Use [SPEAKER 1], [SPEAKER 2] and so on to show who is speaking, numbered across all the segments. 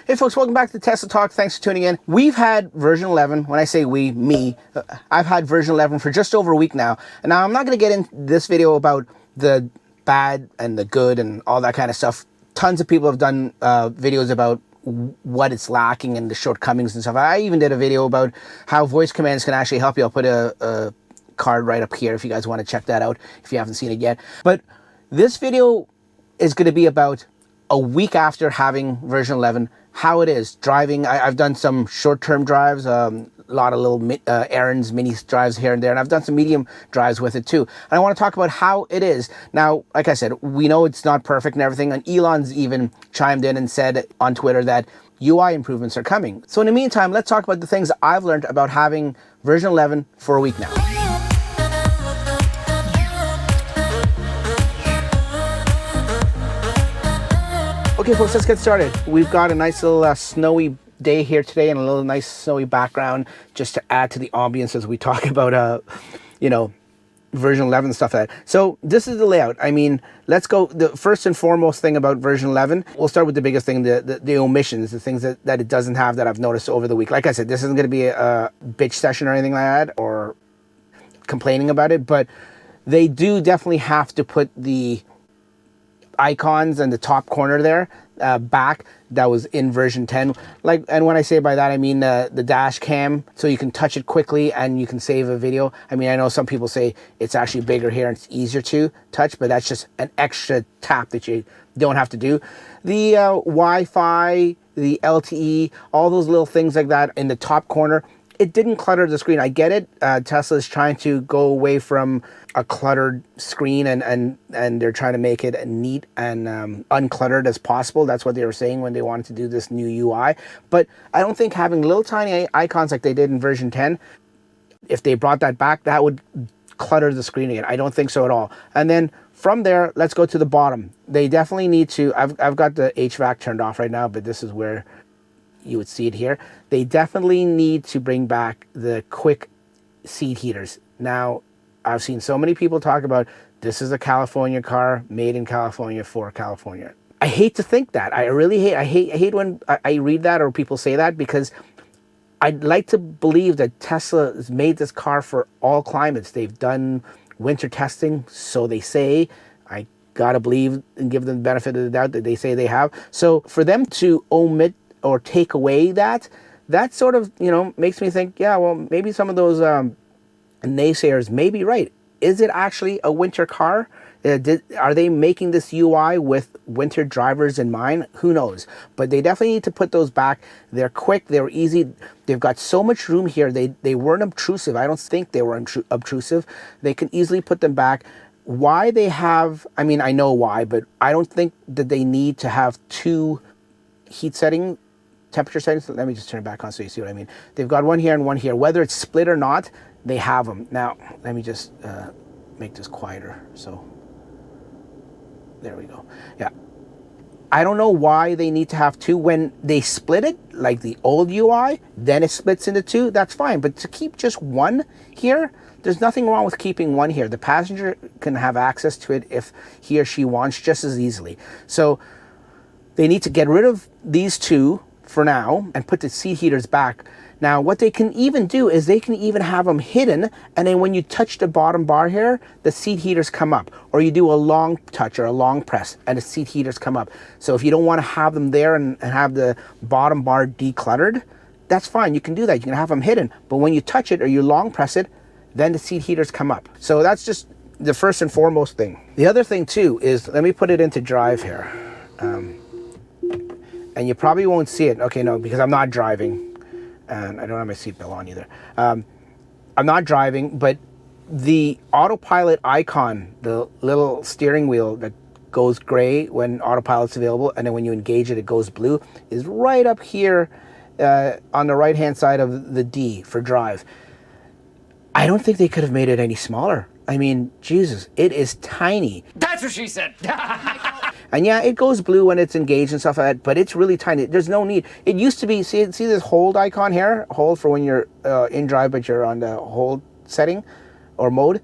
[SPEAKER 1] Hey folks, welcome back to Tesla Talk. Thanks for tuning in. We've had version 11. When I say we, me, I've had version 11 for just over a week now. And now I'm not going to get into this video about the bad and the good and all that kind of stuff. Tons of people have done videos about what it's lacking and the shortcomings and stuff. I even did a video about how voice commands can actually help you. I'll put a card right up here if you guys want to check that out if you haven't seen it yet. But this video is going to be about a week after having version 11, how it is driving. I've done some short-term drives, a lot of little errands, mini drives here and there, and I've done some medium drives with it too. And I want to talk about how it is. Now, like I said, we know it's not perfect and everything, and Elon's even chimed in and said on Twitter that UI improvements are coming. So in the meantime, let's talk about the things I've learned about having version 11 for a week now. Okay folks, let's get started. We've got a nice little snowy day here today and a little nice snowy background just to add to the ambience as we talk about, you know, version 11 and stuff like that. So this is the layout. I mean, let's go. The first and foremost thing about version 11, we'll start with the biggest thing, the omissions, the things that it doesn't have that I've noticed over the week. Like I said, this isn't going to be a bitch session or anything like that or complaining about it, but they do definitely have to put the icons in the top corner there back that was in version 10. Like, and when I say by that I mean the dash cam, so you can touch it quickly and you can save a video. I mean, I know some people say it's actually bigger here and it's easier to touch, but that's just an extra tap that you don't have to do. The Wi-Fi, the LTE, all those little things like that in the top corner, it didn't clutter the screen. I get it. Tesla's trying to go away from a cluttered screen and they're trying to make it neat and uncluttered as possible. That's what they were saying when they wanted to do this new UI. But I don't think having little tiny icons like they did in version 10, if they brought that back, that would clutter the screen again. I don't think so at all. And then from there, let's go to the bottom. They definitely need to, I've got the HVAC turned off right now, but this is where you would see it here. They definitely need to bring back the quick seat heaters. Now, I've seen so many people talk about this is a California car made in California for California. I hate to think that. I really hate. I hate when I read that or people say that, because I'd like to believe that Tesla has made this car for all climates. They've done winter testing, so they say. I gotta believe and give them the benefit of the doubt that they say they have. So for them to omit or take away that sort of, you know, makes me think, yeah, well, maybe some of those naysayers may be right. Is it actually a winter car? Are they making this UI with winter drivers in mind? Who knows? But they definitely need to put those back. They're quick, they're easy. They've got so much room here. They weren't obtrusive. I don't think they were obtrusive. They can easily put them back. Why they have, I mean, I know why, but I don't think that they need to have two heat setting temperature settings. Let me just turn it back on so you see what I mean. They've got one here and one here. Whether it's split or not, they have them. Now, let me just make this quieter. So, there we go. Yeah. I don't know why they need to have two. When they split it, like the old UI, then it splits into two, that's fine. But to keep just one here, there's nothing wrong with keeping one here. The passenger can have access to it if he or she wants just as easily. So, they need to get rid of these two for now and put the seat heaters back. Now, what they can even do is they can even have them hidden, and then when you touch the bottom bar here, the seat heaters come up. Or you do a long touch or a long press, and the seat heaters come up. So if you don't want to have them there and have the bottom bar decluttered, that's fine. You can do that. You can have them hidden. But when you touch it or you long press it, then the seat heaters come up. So that's just the first and foremost thing. The other thing too is, let me put it into drive here. And you probably won't see it. Okay, no, because I'm not driving. And I don't have my seatbelt on either. I'm not driving, but the autopilot icon, the little steering wheel that goes gray when autopilot's available, and then when you engage it, it goes blue, is right up here on the right-hand side of the D for drive. I don't think they could have made it any smaller. I mean, Jesus, it is tiny.
[SPEAKER 2] That's what she said.
[SPEAKER 1] And yeah, it goes blue when it's engaged and stuff like that, but it's really tiny. There's no need. It used to be, see this hold icon here? Hold for when you're in drive, but you're on the hold setting or mode.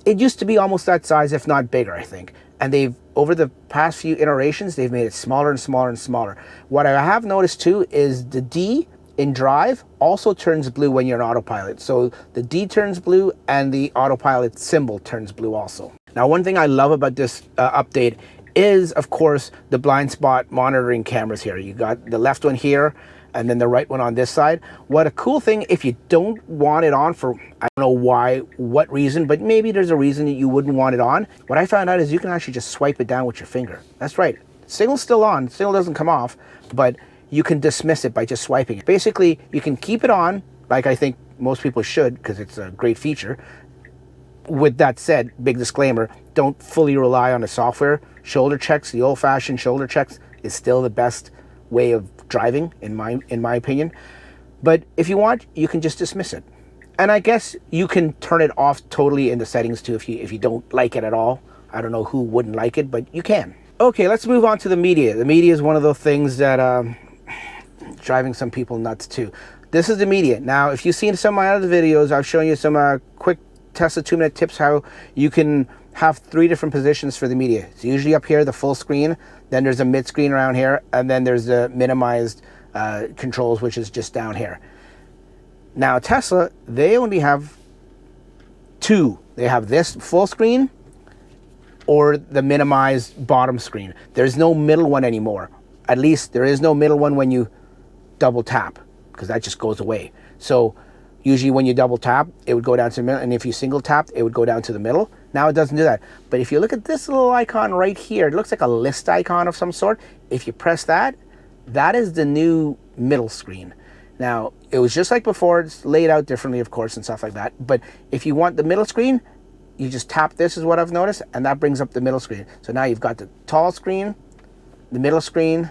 [SPEAKER 1] It used to be almost that size, if not bigger, I think. And they've, over the past few iterations, they've made it smaller and smaller and smaller. What I have noticed too is the D in drive also turns blue when you're in autopilot. So the D turns blue and the autopilot symbol turns blue also. Now, one thing I love about this update is, of course, the blind spot monitoring cameras here. You got the left one here and then the right one on this side. What a cool thing, if you don't want it on for, I don't know why, what reason, but maybe there's a reason that you wouldn't want it on. What I found out is you can actually just swipe it down with your finger. That's right. Signal's still on, signal doesn't come off, but you can dismiss it by just swiping it. Basically, you can keep it on, like I think most people should, because it's a great feature. With that said, big disclaimer, don't fully rely on the software. Shoulder checks, the old-fashioned shoulder checks, is still the best way of driving, in my opinion. But if you want, you can just dismiss it. And I guess you can turn it off totally in the settings too if you don't like it at all. I don't know who wouldn't like it, but you can. Okay, let's move on to the media. The media is one of those things that driving some people nuts too. This is the media. Now, if you've seen some of my other videos, I've shown you some quick Tesla 2-minute tips how you can have 3 different positions for the media. It's usually up here, the full screen, then there's a mid screen around here, and then there's the minimized controls, which is just down here. Now Tesla, they only have 2. They have this full screen or the minimized bottom screen. There's no middle one anymore. At least there is no middle one when you double tap, because that just goes away. So usually when you double tap, it would go down to the middle, and if you single tap, it would go down to the middle. Now it doesn't do that. But if you look at this little icon right here, it looks like a list icon of some sort. If you press that, that is the new middle screen. Now, it was just like before, it's laid out differently, of course, and stuff like that. But if you want the middle screen, you just tap this, is what I've noticed, and that brings up the middle screen. So now you've got the tall screen, the middle screen,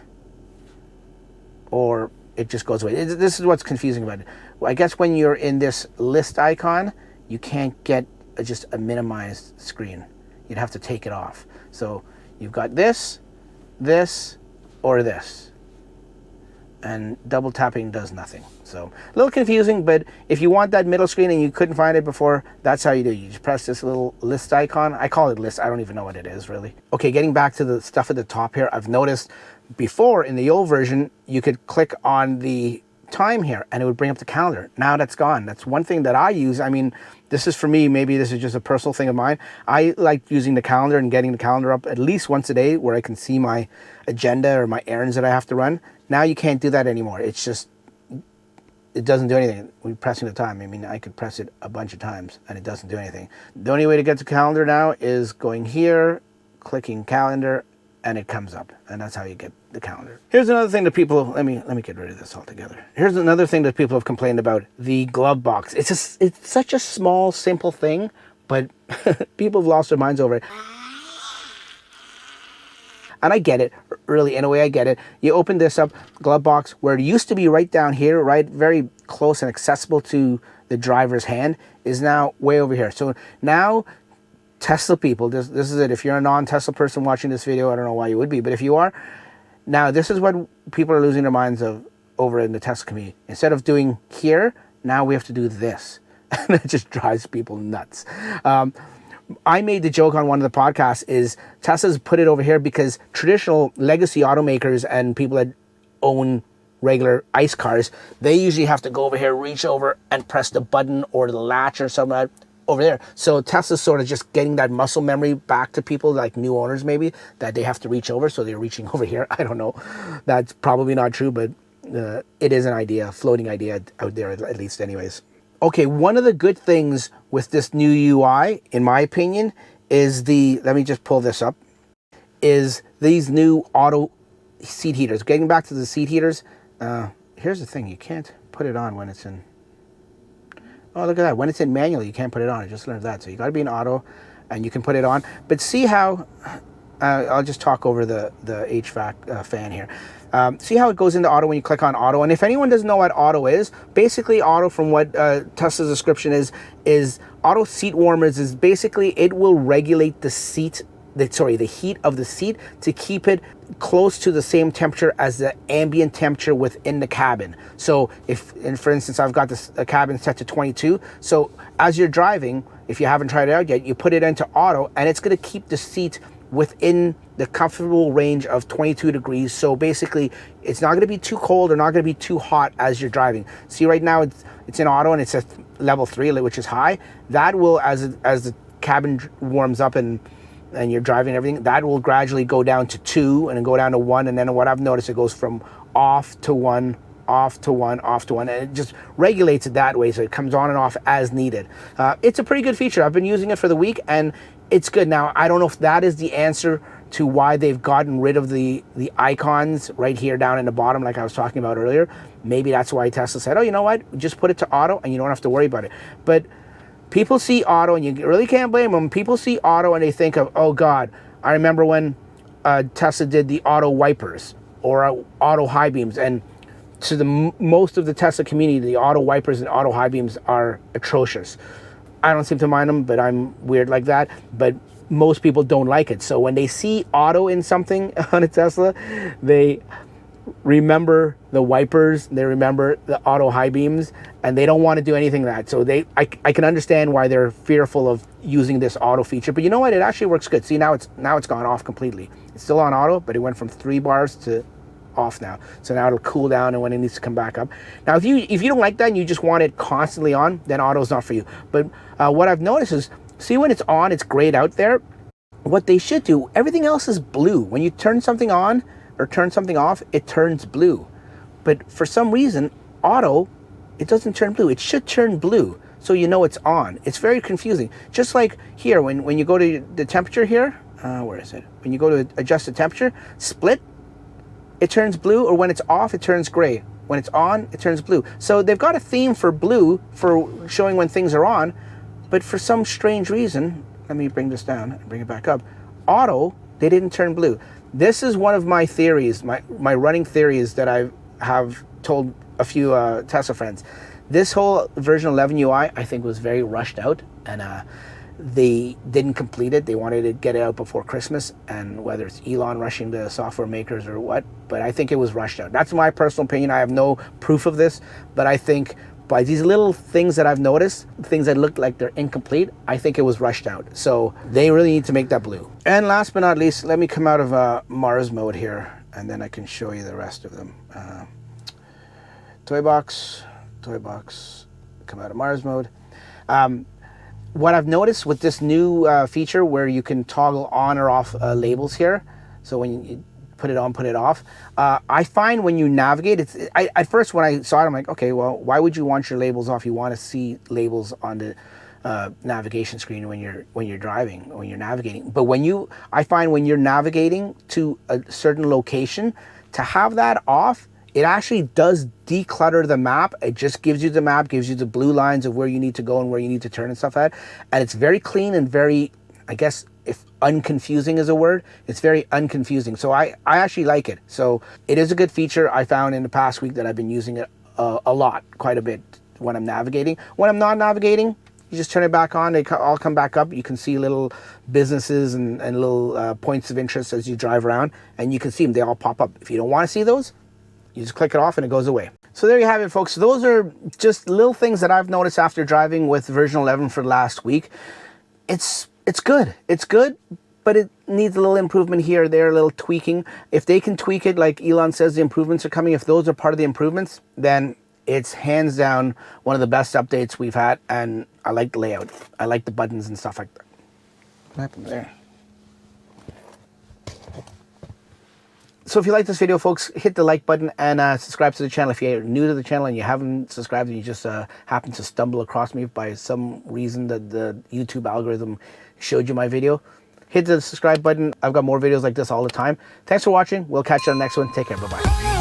[SPEAKER 1] or it just goes away. This is what's confusing about it. I guess when you're in this list icon, you can't get just a minimized screen. You'd have to take it off. So you've got this, this, or this. And double tapping does nothing. So a little confusing, but if you want that middle screen and you couldn't find it before, that's how you do it. You just press this little list icon. I call it list. I don't even know what it is really. Okay, getting back to the stuff at the top here, I've noticed before in the old version, you could click on the time here and it would bring up the calendar. Now that's gone. That's one thing that I use. I mean, this is for me, maybe this is just a personal thing of mine. I like using the calendar and getting the calendar up at least once a day where I can see my agenda or my errands that I have to run. Now you can't do that anymore. It's just, it doesn't do anything. We're pressing the time. I mean, I could press it a bunch of times and it doesn't do anything. The only way to get to calendar now is going here, clicking calendar, and it comes up, and that's how you get the calendar. Here's another thing that people, let me get rid of this altogether. Here's another thing that people have complained about, the glove box. It's such a small, simple thing, but people have lost their minds over it. And I get it, really, in a way I get it. You open this up, glove box, where it used to be right down here, right, very close and accessible to the driver's hand, is now way over here. So now, Tesla people, this is it. If you're a non-Tesla person watching this video, I don't know why you would be, but if you are, now this is what people are losing their minds of over in the Tesla community. Instead of doing here, now we have to do this. And it just drives people nuts. I made the joke on one of the podcasts is Tesla's put it over here because traditional legacy automakers and people that own regular ICE cars, they usually have to go over here, reach over and press the button or the latch or something like that over there. So Tesla's sort of just getting that muscle memory back to people, like new owners maybe, that they have to reach over, so they're reaching over here. I don't know. That's probably not true, but it is an idea, a floating idea out there at least anyways. Okay, one of the good things with this new UI, in my opinion, is let me just pull this up, is these new auto seat heaters. Getting back to the seat heaters, here's the thing, you can't put it on when it's in, oh, look at that. When it's in manual, you can't put it on. I just learned that. So you got to be in auto and you can put it on. But see how, I'll just talk over the HVAC fan here. See how it goes into auto when you click on auto. And if anyone doesn't know what auto is, basically auto, from what Tesla's description is auto seat warmers is basically it will regulate the the heat of the seat to keep it close to the same temperature as the ambient temperature within the cabin. So for instance, I've got a cabin set to 22. So as you're driving, if you haven't tried it out yet, you put it into auto and it's going to keep the seat within the comfortable range of 22 degrees. So basically, it's not going to be too cold or not going to be too hot as you're driving. See, right now it's in auto and it's at level 3, which is high. That will, as the cabin warms up and you're driving and everything, that will gradually go down to 2 and then go down to 1. And then what I've noticed, it goes from off to 1, off to 1, off to 1, and it just regulates it that way, so it comes on and off as needed. It's a pretty good feature. I've been using it for the week and it's good. Now, I don't know if that is the answer to why they've gotten rid of the icons right here down in the bottom, like I was talking about earlier. Maybe that's why Tesla said, oh, you know what, just put it to auto and you don't have to worry about it. But people see auto, and you really can't blame them. People see auto and they think of, oh God, I remember when Tesla did the auto wipers or auto high beams, and to the most of the Tesla community, the auto wipers and auto high beams are atrocious. I don't seem to mind them, but I'm weird like that. But most people don't like it. So when they see auto in something on a Tesla, they remember the wipers, they remember the auto high beams, and they don't want to do anything like that. So I can understand why they're fearful of using this auto feature. But you know what? It actually works good. See, now it's gone off completely. It's still on auto, but it went from 3 bars to off now. So now it'll cool down and when it needs to come back up. Now, if you don't like that and you just want it constantly on, then auto's not for you. But what I've noticed is, see, when it's on, it's grayed out there. What they should do, everything else is blue. When you turn something on or turn something off, it turns blue. But for some reason, auto, it doesn't turn blue. It should turn blue so you know it's on. It's very confusing. Just like here, when you go to the temperature here, where is it? When you go to adjust the temperature, split, it turns blue, or when it's off, it turns gray. When it's on, it turns blue. So they've got a theme for blue for showing when things are on, but for some strange reason, let me bring this down and bring it back up. Auto, they didn't turn blue. This is one of my theories, my running theories that I have told a few Tesla friends. This whole version 11 UI, I think, was very rushed out, and they didn't complete it. They wanted to get it out before Christmas, and whether it's Elon rushing the software makers or what, but I think it was rushed out. That's my personal opinion. I have no proof of this, but I think by these little things that I've noticed, things that look like they're incomplete, I think it was rushed out. So they really need to make that blue. And last but not least, let me come out of Mars mode here, and then I can show you the rest of them. Toy box, come out of Mars mode. What I've noticed with this new feature where you can toggle on or off labels here, so when you put it on, put it off, I find when you navigate, at first when I saw it, I'm like, okay, well, why would you want your labels off? You want to see labels on the navigation screen when you're driving, when you're navigating. But I find when you're navigating to a certain location, to have that off, it actually does declutter the map. It just gives you the map, gives you the blue lines of where you need to go and where you need to turn and stuff like that. And it's very clean and very, I guess, if unconfusing is a word, it's very unconfusing. So I actually like it. So it is a good feature. I found in the past week that I've been using it a lot, quite a bit when I'm navigating. When I'm not navigating, you just turn it back on, they all come back up. You can see little businesses and little points of interest as you drive around, and you can see them, they all pop up. If you don't want to see those, you just click it off and it goes away. So there you have it, folks. Those are just little things that I've noticed after driving with version 11 for last week. It's good. It's good, but it needs a little improvement here or there, a little tweaking. If they can tweak it, like Elon says the improvements are coming, if those are part of the improvements, then it's hands down one of the best updates we've had, and I like the layout. I like the buttons and stuff like that. What happened there? So if you like this video, folks, hit the like button and subscribe to the channel. If you're new to the channel and you haven't subscribed and you just happen to stumble across me by some reason that the YouTube algorithm showed you my video, hit the subscribe button. I've got more videos like this all the time. Thanks for watching. We'll catch you on the next one. Take care. Bye-bye.